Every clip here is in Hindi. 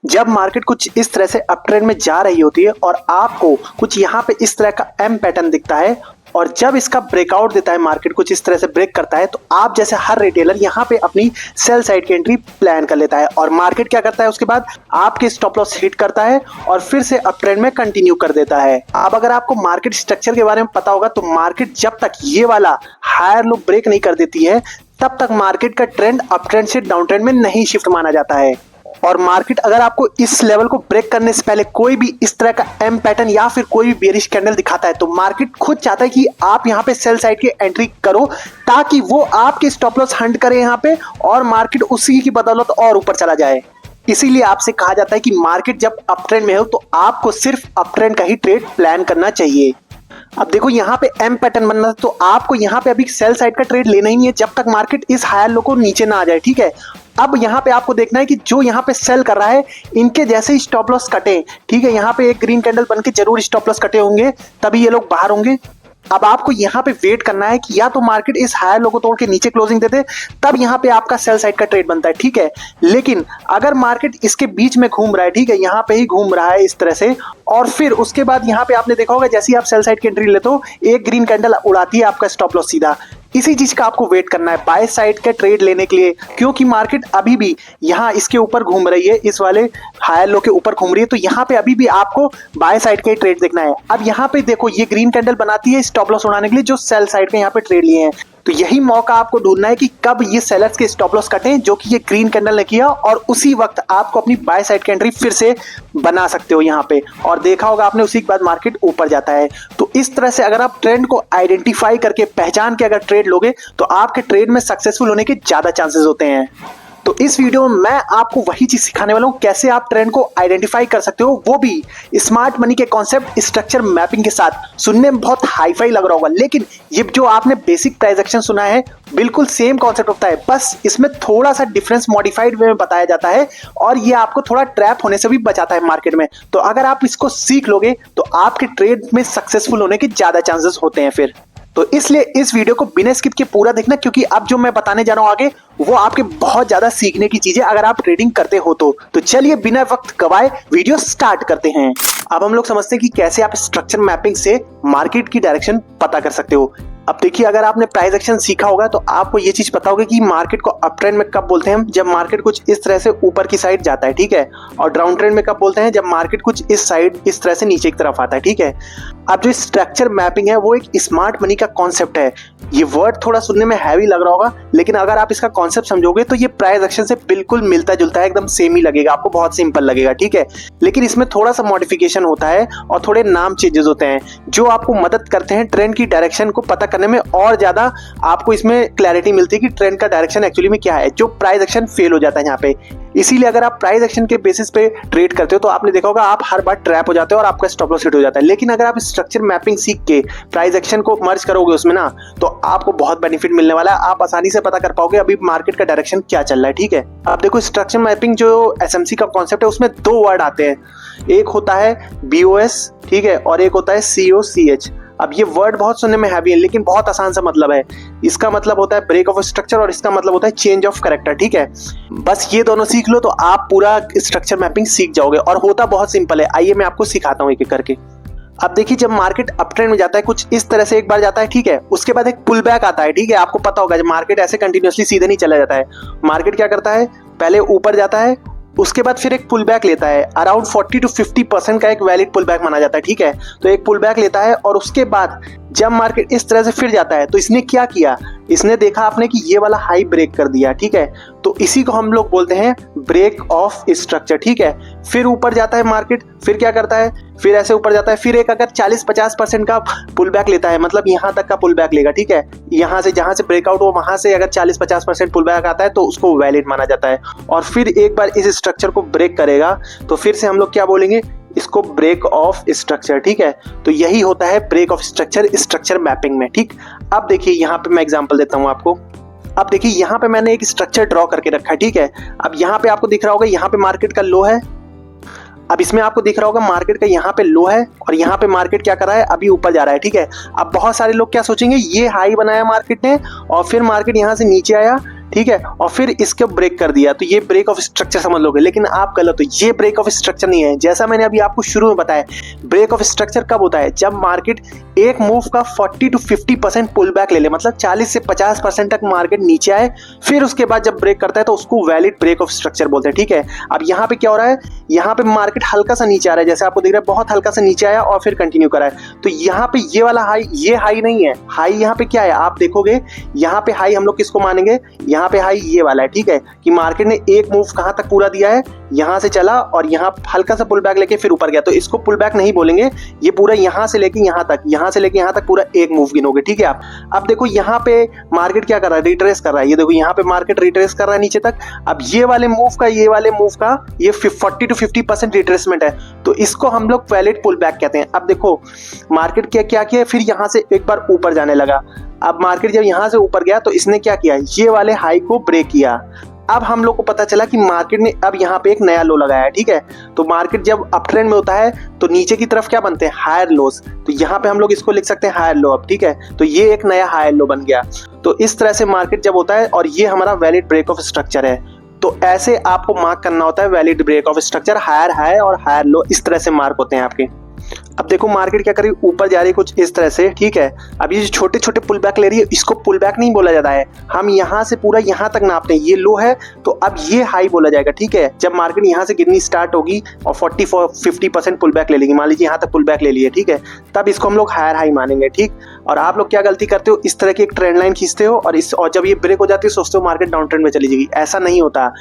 जब मार्केट कुछ इस तरह से अप ट्रेंड में जा रही होती है और आपको कुछ यहाँ पे इस तरह का एम पैटर्न दिखता है और जब इसका ब्रेकआउट देता है, मार्केट कुछ इस तरह से ब्रेक करता है, तो आप जैसे हर रिटेलर यहाँ पे अपनी सेल साइड की एंट्री प्लान कर लेता है और मार्केट क्या करता है, उसके बाद आपके स्टॉप लॉस हिट करता है और फिर से अप ट्रेंड में कंटिन्यू कर देता है। अब अगर आपको मार्केट स्ट्रक्चर के बारे में पता होगा तो मार्केट जब तक ये वाला हायर लो ब्रेक नहीं कर देती है तब तक मार्केट का ट्रेंड अप ट्रेंड से डाउन ट्रेंड में नहीं शिफ्ट माना जाता है। और मार्केट अगर आपको इस लेवल को ब्रेक करने से पहले कोई भी इस तरह का एम पैटर्न या फिर कोई भी बेरिश कैंडल दिखाता है तो मार्केट खुद चाहता है कि आप यहां पे सेल साइड की एंट्री करो ताकि वो आपके स्टॉप लॉस हंट करे यहां पे और मार्केट उसी की बदौलत और ऊपर चला जाए। इसीलिए आपसे कहा जाता है कि मार्केट जब अप ट्रेंड में हो तो आपको सिर्फ अप ट्रेंड का ही ट्रेड प्लान करना चाहिए। अब देखो यहाँ पे एम पैटर्न बनना है तो आपको यहाँ पे अभी सेल साइड का ट्रेड लेना ही है जब तक मार्केट इस हायर लो को नीचे ना आ जाए, ठीक है। अब यहाँ पे आपको देखना है कि जो यहाँ पे सेल कर रहा है इनके जैसे ही स्टॉप लॉस कटे, ठीक है, यहाँ पे एक ग्रीन कैंडल बन के जरूर स्टॉप लॉस कटे होंगे तभी ये लोग बाहर होंगे। अब आपको यहाँ पे वेट करना है कि या तो मार्केट इस हायर लो को तोड़ के नीचे क्लोजिंग दे दे तब यहाँ पे आपका सेल साइड का ट्रेड बनता है, ठीक है। लेकिन अगर मार्केट इसके बीच में घूम रहा है, ठीक है, यहाँ पे ही घूम रहा है इस तरह से और फिर उसके बाद यहाँ पे आपने देखा होगा जैसे ही आप सेल साइड की एंट्री लेते हो एक ग्रीन कैंडल उड़ाती है आपका स्टॉप लॉस सीधा, इसी चीज का आपको वेट करना है बाय साइड के ट्रेड लेने के लिए, क्योंकि मार्केट अभी भी यहाँ इसके ऊपर घूम रही है, इस वाले हायर लो के ऊपर घूम रही है, तो यहाँ पे अभी भी आपको बाय साइड के ट्रेड देखना है। अब यहाँ पे देखो ये ग्रीन कैंडल बनाती है स्टॉप लॉस उड़ाने के लिए जो सेल साइड के यहाँ पे ट्रेड लिए हैं, तो यही मौका आपको ढूंढना है कि कब ये सेलर्स के स्टॉप लॉस कटें जो कि ये ग्रीन कैंडल ने किया और उसी वक्त आपको अपनी बाय साइड की एंट्री फिर से बना सकते हो यहाँ पे। और देखा होगा आपने उसी के बाद मार्केट ऊपर जाता है। तो इस तरह से अगर आप ट्रेंड को आइडेंटिफाई करके पहचान के अगर ट्रेड लोगे तो आपके ट्रेड में सक्सेसफुल होने के ज्यादा चांसेस होते हैं। तो इस वीडियो में मैं आपको वही चीज सिखाने वाला हूं कैसे आप ट्रेंड को आइडेंटिफाई कर सकते हो, वो भी स्मार्ट मनी के कॉन्सेप्ट स्ट्रक्चर मैपिंग के साथ। सुनने में बहुत हाईफाई लग रहा होगा लेकिन ये जो आपने बेसिक प्राइस एक्शन सुना है बिल्कुल सेम कॉन्सेप्ट होता है, बस इसमें थोड़ा सा डिफरेंस मॉडिफाइड वे में बताया जाता है और ये आपको थोड़ा ट्रैप होने से भी बचाता है मार्केट में। तो अगर आप इसको सीख लोगे तो आपके ट्रेड में सक्सेसफुल होने के ज्यादा चांसेस होते हैं फिर। तो इसलिए इस वीडियो को बिना स्किप के पूरा देखना क्योंकि अब जो मैं बताने जा रहा हूं आगे वो आपके बहुत ज्यादा सीखने की चीजें अगर आप ट्रेडिंग करते हो तो चलिए बिना वक्त गवाए वीडियो स्टार्ट करते हैं। अब हम लोग समझते हैं कि कैसे आप स्ट्रक्चर मैपिंग से मार्केट की डायरेक्शन पता कर सकते हो। अब देखिए अगर आपने प्राइस एक्शन सीखा होगा तो आपको ये चीज पता होगा कि मार्केट को अप ट्रेंड में कब बोलते हैं हम, जब मार्केट कुछ इस तरह से ऊपर की साइड जाता है, ठीक है, और डाउन ट्रेंड में कब बोलते हैं, जब मार्केट कुछ इस साइड इस तरह से नीचे की तरफ आता है, ठीक है। अब जो स्ट्रक्चर मैपिंग है वो एक स्मार्ट मनी का कॉन्सेप्ट है। ये वर्ड थोड़ा सुनने में हैवी लग रहा होगा लेकिन अगर आप इसका कॉन्सेप्ट समझोगे तो ये प्राइस एक्शन से बिल्कुल मिलता जुलता है, एकदम सेम ही लगेगा आपको, बहुत सिंपल लगेगा, ठीक है। लेकिन इसमें थोड़ा सा मॉडिफिकेशन होता है और थोड़े नाम चेंजेस होते हैं जो आपको मदद करते हैं ट्रेंड की डायरेक्शन को पता करने में और ज्यादा आपको इसमें क्लैरिटी मिलती है कि ट्रेंड का डायरेक्शन एक्चुअली में क्या है, जो प्राइस एक्शन फेल हो जाता है यहाँ पे। इसीलिए अगर आप प्राइस एक्शन के बेसिस पे ट्रेड करते हो तो आपने देखा होगा आप हर बार ट्रैप हो जाते हो और आपका स्टॉप लॉस हिट हो जाता है। लेकिन अगर आप स्ट्रक्चर मैपिंग सीख के प्राइस एक्शन को मर्ज करोगे उसमें ना तो आपको बहुत बेनिफिट मिलने वाला है, आप आसानी से पता कर पाओगे अभी मार्केट का डायरेक्शन क्या चल रहा है, ठीक है। अब देखो स्ट्रक्चर मैपिंग जो एसएमसी का कॉन्सेप्ट है उसमें दो वर्ड आते हैं, एक होता है BOS, ठीक है, और एक होता है COCH। अब ये वर्ड बहुत सुनने में हैवी है लेकिन बहुत आसान सा मतलब है। इसका मतलब होता है ब्रेक ऑफ स्ट्रक्चर और इसका मतलब होता है चेंज ऑफ कैरेक्टर, ठीक है। बस ये दोनों सीख लो तो आप पूरा स्ट्रक्चर मैपिंग सीख जाओगे और होता बहुत सिंपल है। आइए मैं आपको सिखाता हूँ एक एक करके। अब देखिए जब मार्केट अप ट्रेंड में जाता है कुछ इस तरह से एक बार जाता है, ठीक है, उसके बाद एक पुल बैक आता है, ठीक है। आपको पता होगा जब मार्केट ऐसे कंटिन्यूअसली सीधे नहीं चला जाता है, मार्केट क्या करता है, पहले ऊपर जाता है उसके बाद फिर एक पुल बैक लेता है, अराउंड 40 to 50% का एक वैलिड पुल बैक माना जाता है, ठीक है। तो एक पुल बैक लेता है और उसके बाद जब मार्केट इस तरह से फिर जाता है तो इसने क्या किया, इसने देखा आपने कि ये वाला हाई ब्रेक कर दिया, ठीक है, तो इसी को हम लोग बोलते हैं ब्रेक ऑफ स्ट्रक्चर, ठीक है। फिर ऊपर जाता है मार्केट, फिर क्या करता है, फिर ऐसे ऊपर जाता है, फिर एक अगर 40-50% का पुल बैक लेता है, मतलब यहाँ तक का पुल बैक लेगा, ठीक है, यहाँ से जहां से ब्रेकआउट हो वहां से अगर 40-50% पुल बैक आता है तो उसको वैलिड माना जाता है। और फिर एक बार इस स्ट्रक्चर को ब्रेक करेगा तो फिर से हम लोग क्या बोलेंगे, इसको ब्रेक ऑफ स्ट्रक्चर, ठीक है। तो यही होता है break of structure structure mapping में, ठीक। अब देखिए यहाँ पे मैं एग्जांपल देता हूँ आपको। अब देखिए यहाँ पे मैंने एक स्ट्रक्चर ड्रॉ करके रखा है, ठीक है। अब यहाँ पे आपको दिख रहा होगा यहाँ पे मार्केट का लो है, अब इसमें आपको दिख रहा होगा मार्केट का यहाँ पे लो है और यहाँ पे मार्केट क्या कर रहा है, अभी ऊपर जा रहा है, ठीक है। अब बहुत सारे लोग क्या सोचेंगे, ये हाई बनाया मार्केट ने और फिर मार्केट यहाँ से नीचे आया, ठीक है, और फिर इसको ब्रेक कर दिया, तो ये ब्रेक ऑफ स्ट्रक्चर समझ लोगे। लेकिन आप गलत हो, ये ब्रेक ऑफ स्ट्रक्चर नहीं है। जैसा मैंने अभी आपको शुरू में बताया, ब्रेक ऑफ स्ट्रक्चर कब होता है, जब मार्केट एक मूव का 40 to 50% पुल बैक ले ले, मतलब 40 से 50% तक मार्केट नीचे आए, फिर उसके बाद जब ब्रेक करता है तो उसको वैलिड ब्रेक ऑफ स्ट्रक्चर बोलते हैं। ठीक है, अब यहाँ पे क्या हो रहा है, यहाँ पे मार्केट हल्का सा नीचे आ रहा है, जैसे आपको दिख रहा है बहुत हल्का सा नीचे आया और फिर कंटिन्यू करा है। तो यहाँ पे ये वाला हाई, ये हाई नहीं है, हाई यहाँ पे क्या है आप देखोगे, यहाँ पे हाई हम लोग किसको मानेंगे, यहाँ पे हाई ये वाला है। ठीक है, कि मार्केट ने एक मूव कहाँ तक पूरा दिया है, यहाँ से चला और यहाँ हल्का सा पुल बैक लेके फिर ऊपर गया, तो इसको पुल बैक नहीं बोलेंगे, ये पूरा यहाँ से लेके यहाँ तक, यहाँ से लेके यहाँ तक पूरा एक मूव गिनोगे। ठीक है, आप अब देखो यहाँ पे मार्केट क्या कर रहा है, रिट्रेस कर रहा है। ये देखो यहाँ पे मार्केट रिट्रेस कर रहा है नीचे तक। अब ये वाले मूव का ये 40 to 50% रिट्रेसमेंट है, तो इसको हम लोग वैलिड पुल बैक कहते हैं। अब देखो मार्केट क्या किया, फिर यहाँ से एक बार ऊपर जाने लगा। अब मार्केट जब यहाँ से ऊपर गया तो इसने क्या किया, ये वाले हाई को ब्रेक किया। अब हम लोग को पता चला कि मार्केट ने अब यहाँ पे एक नया लो लगाया है। ठीक है, तो मार्केट जब अप ट्रेंड में होता है तो नीचे की तरफ क्या बनते हैं, हायर लोस, तो यहाँ पे हम लोग इसको लिख सकते हैं हायर लो। अब ठीक है, तो ये एक नया हायर लो बन गया। तो इस तरह से मार्केट जब होता है, और ये हमारा वैलिड ब्रेक ऑफ स्ट्रक्चर है। तो ऐसे आपको मार्क करना होता है valid break of structure, higher high और हायर लो, इस तरह से मार्क होते हैं आपके। अब देखो मार्केट क्या कर रही है, ऊपर जा रही है कुछ इस तरह से। ठीक है, अब ये जो छोटे छोटे पुल बैक ले रही है, इसको पुल बैक नहीं बोला जाता है, हम यहाँ से पूरा यहाँ तक नापते हैं। ये लो है तो अब ये हाई बोला जाएगा। ठीक है, जब मार्केट यहाँ से गिरनी स्टार्ट होगी और 40-50% पुल बैक ले लेगी, मान लीजिए यहाँ तक पुल बैक ले लिए, ठीक है, तब इसको हम लोग हायर हाई मानेंगे। ठीक, और आप लोग क्या गलती करते हो, इस तरह की एक ट्रेंड लाइन खींचते हो और जब ये ब्रेक हो जाती है सोचते हो मार्केट डाउन ट्रेंड में चली जाएगी। ऐसा नहीं होता।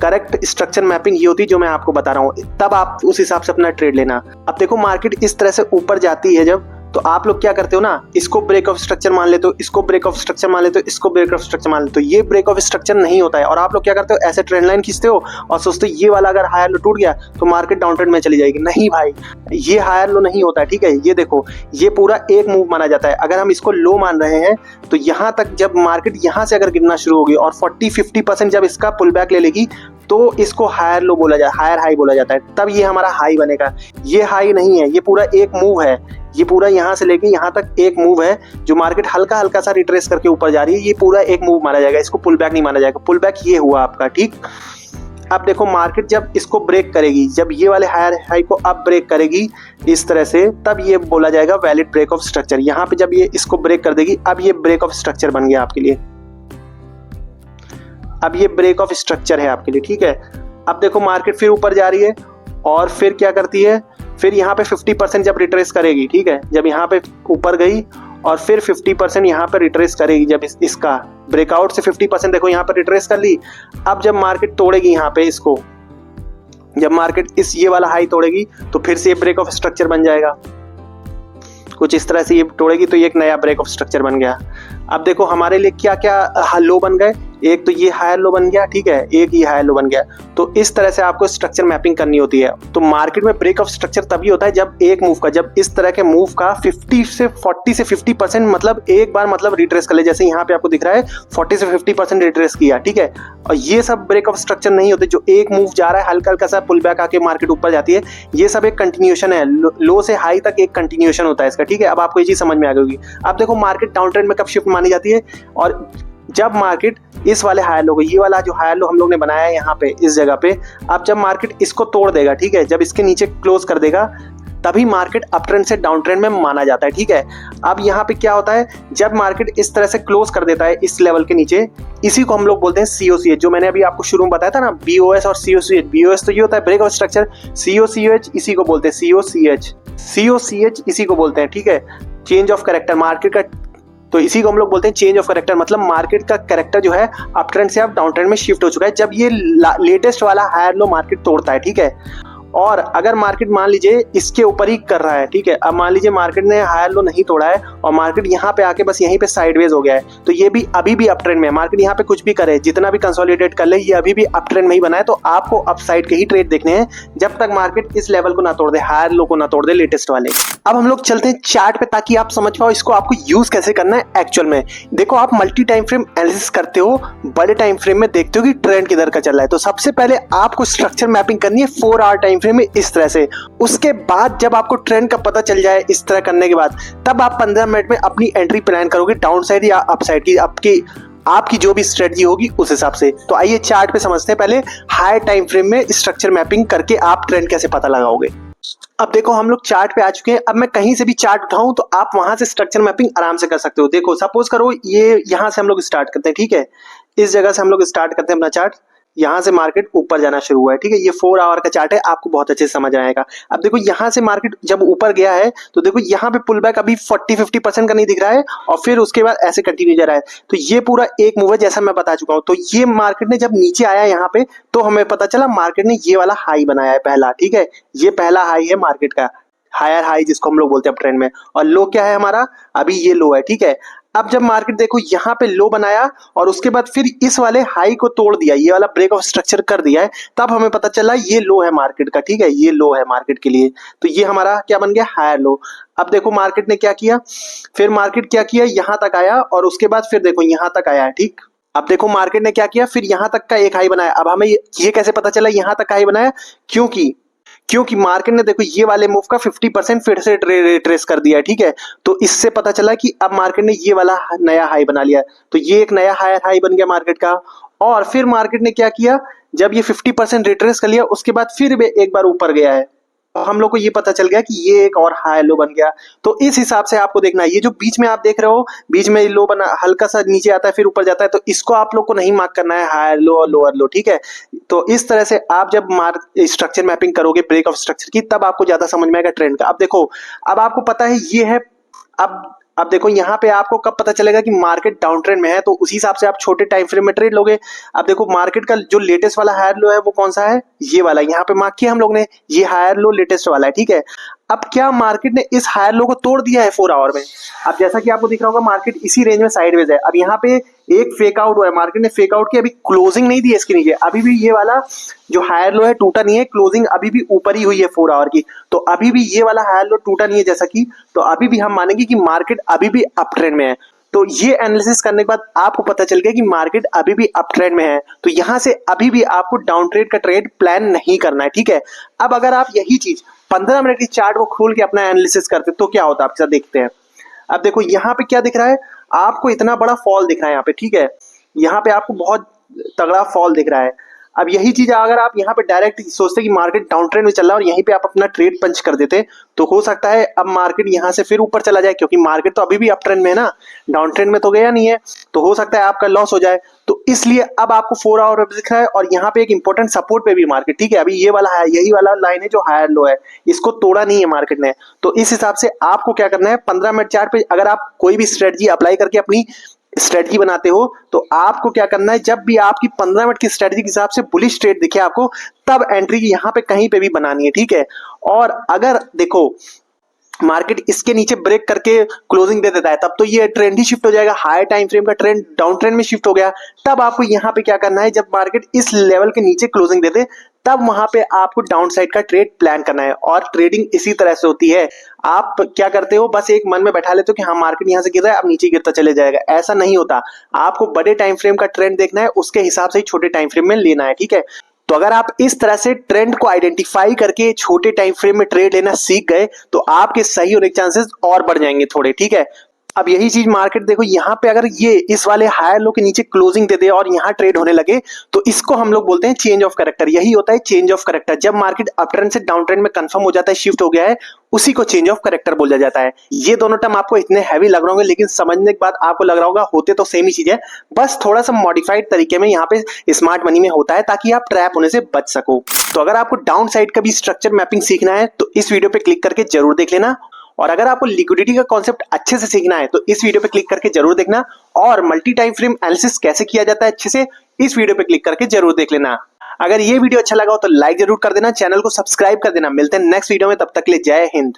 करेक्ट स्ट्रक्चर मैपिंग ये होती है जो मैं आपको बता रहा हूँ, तब आप उस हिसाब से अपना ट्रेड लेना। अब देखो मार्केट इस तरह से ऊपर जाती है जब, तो आप लोग क्या करते हो ना, इसको ब्रेक ऑफ स्ट्रक्चर मान लेते हो, इसको ब्रेक ऑफ स्ट्रक्चर मान लेते हो, इसको ब्रेक ऑफ स्ट्रक्चर मान लेते हो। ये ब्रेक ऑफ स्ट्रक्चर नहीं होता है, और आप लोग क्या करते हो, ऐसे ट्रेंड लाइन खींचते हो और सोचते हो ये वाला अगर हायर लो टूट गया तो मार्केट डाउन ट्रेंड में चली जाएगी। नहीं भाई, ये हायर लो नहीं होता है। ठीक है, ये देखो ये पूरा एक मूव माना जाता है। अगर हम इसको लो मान रहे हैं तो यहाँ तक जब मार्केट यहाँ से अगर गिरना शुरू होगी और 40-50% जब इसका पुल बैक ले लेगी तो इसको हायर लो बोला जाता है, हायर हाई बोला जाता है, तब ये हमारा हाई बनेगा। ये हाई नहीं है, ये पूरा एक मूव है, ये पूरा यहाँ से लेके यहाँ तक एक मूव है जो मार्केट हल्का हल्का सा रिट्रेस करके ऊपर जा रही है। ये पूरा एक मूव माना जाएगा, इसको पुल बैक नहीं माना जाएगा। पुल बैक ये हुआ आपका। ठीक, अब देखो मार्केट जब इसको ब्रेक करेगी, जब ये वाले हायर हाई को अब ब्रेक करेगी इस तरह से, तब ये बोला जाएगा वैलिड ब्रेक ऑफ स्ट्रक्चर। यहाँ पे जब ये इसको ब्रेक कर देगी, अब ये ब्रेक ऑफ स्ट्रक्चर बन गया आपके लिए। अब ये ब्रेक ऑफ स्ट्रक्चर है आपके लिए। ठीक है, अब देखो मार्केट फिर ऊपर जा रही है और फिर क्या करती है, फिर यहाँ पे 50% जब रिट्रेस करेगी। ठीक है, जब यहाँ पे ऊपर गई और फिर 50% यहाँ पे रिट्रेस करेगी, जब इसका ब्रेकआउट से 50% देखो यहाँ पे रिट्रेस कर ली। अब जब मार्केट तोड़ेगी यहाँ पे इसको, जब मार्केट ये वाला हाई तोड़ेगी तो फिर से ये ब्रेक ऑफ स्ट्रक्चर बन जाएगा। कुछ इस तरह से ये तोड़ेगी तो ये एक नया ब्रेक ऑफ स्ट्रक्चर बन गया। अब देखो हमारे लिए क्या क्या लो बन गए, एक तो ये हायर लो बन गया। ठीक है, एक ये हायर लो बन गया। तो इस तरह से आपको स्ट्रक्चर मैपिंग करनी होती है। तो मार्केट में ब्रेक ऑफ स्ट्रक्चर तभी होता है जब एक मूव का, जब इस तरह के मूव का 40 से 50% मतलब एक बार मतलब रिट्रेस कर ले। जैसे यहाँ पे आपको दिख रहा है 40 से 50% रिट्रेस किया। ठीक है, और ये सब ब्रेक ऑफ स्ट्रक्चर नहीं होते जो एक मूव जा रहा है हल्का हल्का सा पुल बैक आके मार्केट ऊपर जाती है। ये सब एक कंटिन्यूएशन है, लो से हाई तक एक कंटिन्यूएशन होता है इसका। ठीक है, अब आपको ये चीज समझ में आ गई होगी। अब देखो मार्केट डाउन ट्रेंड में कब शिफ्ट मानी जाती है, और जब मार्केट इस वाले हायर लो को, ये वाला जो हायर लो हम लोग ने बनाया है यहाँ पे इस जगह पे, अब जब मार्केट इसको तोड़ देगा, ठीक है, जब इसके नीचे क्लोज कर देगा, तभी मार्केट अप ट्रेंड से डाउन ट्रेंड में माना जाता है। ठीक है, अब यहाँ पे क्या होता है, जब मार्केट इस तरह से क्लोज कर देता है इस लेवल के नीचे, इसी को हम लोग बोलते हैं COCH, जो मैंने अभी आपको शुरू में बताया था ना, BOS और COCH। BOS तो ये होता है ब्रेक ऑफ स्ट्रक्चर, COCH इसी को बोलते हैं, COCH इसी को बोलते हैं। ठीक है, चेंज ऑफ कैरेक्टर मार्केट का, तो इसी को हम लोग बोलते हैं चेंज ऑफ कैरेक्टर, मतलब मार्केट का कैरेक्टर जो है अप ट्रेंड से अब डाउन ट्रेंड में शिफ्ट हो चुका है जब ये लेटेस्ट वाला हायर लो मार्केट तोड़ता है। ठीक है, और अगर मार्केट मान लीजिए इसके ऊपर ही कर रहा है, ठीक है, अब मान लीजिए मार्केट ने हायर लो नहीं तोड़ा है और मार्केट यहाँ पे आके बस यहीं पे साइडवेज हो गया है, तो ये भी अभी भी अप ट्रेंड में है। मार्केट यहाँ पे कुछ भी करे, जितना भी कंसोलिडेट कर ले, ये अभी भी अप ट्रेंड में ही बना है। तो आपको अप साइड के ही ट्रेड देखने हैं जब तक मार्केट इस लेवल को ना तोड़ दे, हायर लो को ना तोड़ दे लेटेस्ट वाले। अब हम लोग चलते हैं चार्ट पे, ताकि आप समझ पाओ इसको आपको यूज कैसे करना है एक्चुअल में। देखो आप मल्टी टाइम फ्रेम एनालिसिस करते हो, बड़े टाइम फ्रेम में देखते हो कि ट्रेंड किधर का चल रहा है, तो सबसे पहले आपको स्ट्रक्चर मैपिंग करनी है 4 आवर टाइम फ्रेम में इस तरह से। उसके बाद जब आपको ट्रेंड का पता चल जाए इस तरह करने के बाद, तब आप 15 मिनट में अपनी एंट्री प्लान करोगे डाउन साइड या अप साइड की। आपकी आपकी जो भी स्ट्रेटजी होगी उस हिसाब से। तो आइए चार्ट पे समझते हैं पहले हाई टाइम फ्रेम में स्ट्रक्चर मैपिंग करके आप ट्रेंड कैसे पता लगाओगे। अब देखो हम लोग चार्ट पे आ चुके हैं। अब मैं कहीं से भी चार्ट उठाऊं तो आप वहां से स्ट्रक्चर मैपिंग आराम से कर सकते हो। देखो सपोज करो ये यहां से हम लोग स्टार्ट करते हैं, ठीक है, इस जगह से हम लोग स्टार्ट करते हैं अपना चार्ट। यहाँ से मार्केट ऊपर जाना शुरू हुआ है, ठीक है, ये 4 आवर का चार्ट है, आपको बहुत अच्छे से समझ आएगा। अब देखो यहाँ से मार्केट जब ऊपर गया है तो देखो यहाँ पे पुल बैक अभी 40-50% का नहीं दिख रहा है और फिर उसके बाद ऐसे कंटिन्यू जा रहा है। तो ये पूरा एक मूव है जैसा मैं बता चुका हूँ। तो ये मार्केट ने जब नीचे आया यहाँ पे तो हमें पता चला मार्केट ने ये वाला हाई बनाया है पहला, ठीक है, ये पहला हाई है मार्केट का, हायर हाई जिसको हम लोग बोलते हैं ट्रेंड में। और लो क्या है हमारा, अभी ये लो है, ठीक है। अब जब मार्केट देखो यहाँ पे लो बनाया और उसके बाद फिर इस वाले हाई को तोड़ दिया, ये वाला ब्रेक ऑफ स्ट्रक्चर कर दिया है, तब हमें पता चला ये लो है मार्केट का, ठीक है, ये लो है मार्केट के लिए। तो ये हमारा क्या बन गया, हायर लो। अब देखो मार्केट ने क्या किया, फिर मार्केट क्या किया, यहां तक आया और उसके बाद फिर देखो यहां तक आया है, ठीक। अब देखो मार्केट ने क्या किया, फिर यहां तक का एक हाई बनाया। अब हमें ये कैसे पता चला यहां तक का हाई बनाया, क्योंकि मार्केट ने देखो ये वाले मूव का 50% फिर से रिट्रेस कर दिया है, ठीक है। तो इससे पता चला कि अब मार्केट ने ये वाला नया हाई बना लिया। तो ये एक नया हायर हाई बन गया मार्केट का। और फिर मार्केट ने क्या किया, जब ये 50% रिट्रेस कर लिया उसके बाद फिर एक बार ऊपर गया है। हम लोग को ये पता चल गया कि ये एक और हाई लो बन गया। तो इस हिसाब से आपको देखना है, ये जो बीच में आप देख रहे हो, बीच में लो बना हल्का सा नीचे आता है फिर ऊपर जाता है, तो इसको आप लोग को नहीं मार्क करना है हायर लो और लोअर लो, ठीक है। तो इस तरह से आप जब मार्क स्ट्रक्चर मैपिंग करोगे ब्रेक ऑफ स्ट्रक्चर की, तब आपको ज्यादा समझ में आएगा ट्रेंड का। अब देखो, अब आपको पता है ये है। अब देखो यहाँ पे आपको कब पता चलेगा कि मार्केट डाउन ट्रेंड में है, तो उसी हिसाब से आप छोटे टाइम फ्रेम में ट्रेड लोगे। अब देखो मार्केट का जो लेटेस्ट वाला हायर लो है वो कौन सा है, ये वाला, यहाँ पे मार्क किया हम लोग ने, ये हायर लो लेटेस्ट वाला है, ठीक है। अब क्या मार्केट ने इस हायर लो को तोड़ दिया है 4 आवर में। अब जैसा कि आपको दिख रहा होगा मार्केट इसी रेंज में साइडवेज है। अब यहाँ पे एक फेक आउट हुआ है, मार्केट ने फेक आउट किया, अभी क्लोजिंग नहीं दी है इसके नीचे, अभी भी ये वाला जो हायर लो है टूटा नहीं है, क्लोजिंग अभी भी ऊपर ही हुई है 4 आवर की। तो अभी भी ये वाला हायर लो टूटा नहीं है जैसा कि, तो अभी भी हम मानेंगे कि मार्केट अभी भी अप ट्रेंड में है। तो ये एनालिसिस करने के बाद आपको पता चल गया कि मार्केट अभी भी अप ट्रेंड में है। तो यहां से अभी भी आपको डाउन ट्रेड का ट्रेड प्लान नहीं करना है, ठीक है। अब अगर आप यही चीज 15 मिनट की चार्ट को खोल के अपना एनालिसिस करते तो क्या होता है आपके साथ, देखते हैं। अब देखो यहाँ पे क्या दिख रहा है, आपको इतना बड़ा फॉल दिख रहा है यहाँ पे, ठीक है, यहाँ पे आपको बहुत तगड़ा फॉल दिख रहा है। अब यही चीज अगर आप यहाँ पे डायरेक्ट सोचते कि मार्केट डाउन ट्रेंड में चल रहा है और यहीं पे आप अपना ट्रेड पंच कर देते तो हो सकता है अब मार्केट यहाँ से फिर ऊपर चला जाए, क्योंकि मार्केट तो अभी भी अप ट्रेंड में है ना, डाउन ट्रेंड में तो गया नहीं है, तो हो सकता है आपका लॉस हो जाए। तो इसलिए अब आपको 4 आवर पे दिख रहा है और यहाँ पे एक इंपॉर्टेंट सपोर्ट पे भी मार्केट, ठीक है, अभी ये वाला है, यही वाला लाइन है जो हायर लो है, इसको तोड़ा नहीं है मार्केट ने। तो इस हिसाब से आपको क्या करना है, 15 मिनट चार्ट पे अगर आप कोई भी स्ट्रेटजी अप्लाई करके अपनी स्ट्रेटजी बनाते हो तो आपको क्या करना है, जब भी आपकी 15 मिनट की स्ट्रेटजी के हिसाब से बुलिश ट्रेड दिखे आपको, तब एंट्री यहाँ पे कहीं पे भी बनानी है, ठीक है। और अगर देखो मार्केट इसके नीचे ब्रेक करके क्लोजिंग दे देता है, तब तो ये ट्रेंड ही शिफ्ट हो जाएगा, हायर टाइम फ्रेम का ट्रेंड डाउन ट्रेंड में शिफ्ट हो गया। तब आपको यहाँ पे क्या करना है, जब मार्केट इस लेवल के नीचे क्लोजिंग दे दे तब वहां पे आपको डाउन साइड का ट्रेड प्लान करना है। और ट्रेडिंग इसी तरह से होती है, आप क्या करते हो, बस एक मन में बैठा लेते हो कि हाँ मार्केट यहाँ से गिर रहा है अब नीचे गिरता चले जाएगा, ऐसा नहीं होता। आपको बड़े टाइम फ्रेम का ट्रेंड देखना है, उसके हिसाब से ही छोटे टाइम फ्रेम में लेना है, ठीक है। तो अगर आप इस तरह से ट्रेंड को आइडेंटिफाई करके छोटे टाइम फ्रेम में ट्रेड लेना सीख गए तो आपके सही होने के चांसेस और बढ़ जाएंगे थोड़े, ठीक है। अब यही चीज मार्केट देखो यहाँ पे अगर ये इस वाले हायर लो के नीचे क्लोजिंग दे दे और यहाँ ट्रेड होने लगे तो इसको हम लोग बोलते हैं चेंज ऑफ कैरेक्टर। यही होता है चेंज ऑफ कैरेक्टर, जब मार्केट अप ट्रेंड से डाउन ट्रेंड में कंफर्म हो जाता है, शिफ्ट हो गया है, उसी को चेंज ऑफ कैरेक्टर बोला जाता है। ये दोनों टर्म आपको इतने हैवी लग रहे होंगे, लेकिन समझने के बाद आपको लग रहा होगा होते तो सेम ही चीज है, बस थोड़ा सा मॉडिफाइड तरीके में यहाँ पे स्मार्ट मनी में होता है ताकि आप ट्रैप होने से बच सको। तो अगर आपको डाउन साइड का भी स्ट्रक्चर मैपिंग सीखना है तो इस वीडियो पे क्लिक करके जरूर देख लेना। और अगर आपको लिक्विडिटी का कॉन्सेप्ट अच्छे से सीखना है तो इस वीडियो पे क्लिक करके जरूर देखना। और मल्टी टाइम फ्रेम एनालिसिस कैसे किया जाता है अच्छे से, इस वीडियो पे क्लिक करके जरूर देख लेना। अगर ये वीडियो अच्छा लगा हो तो लाइक जरूर कर देना, चैनल को सब्सक्राइब कर देना। मिलते हैं नेक्स्ट वीडियो में, तब तक के लिए जय हिंद।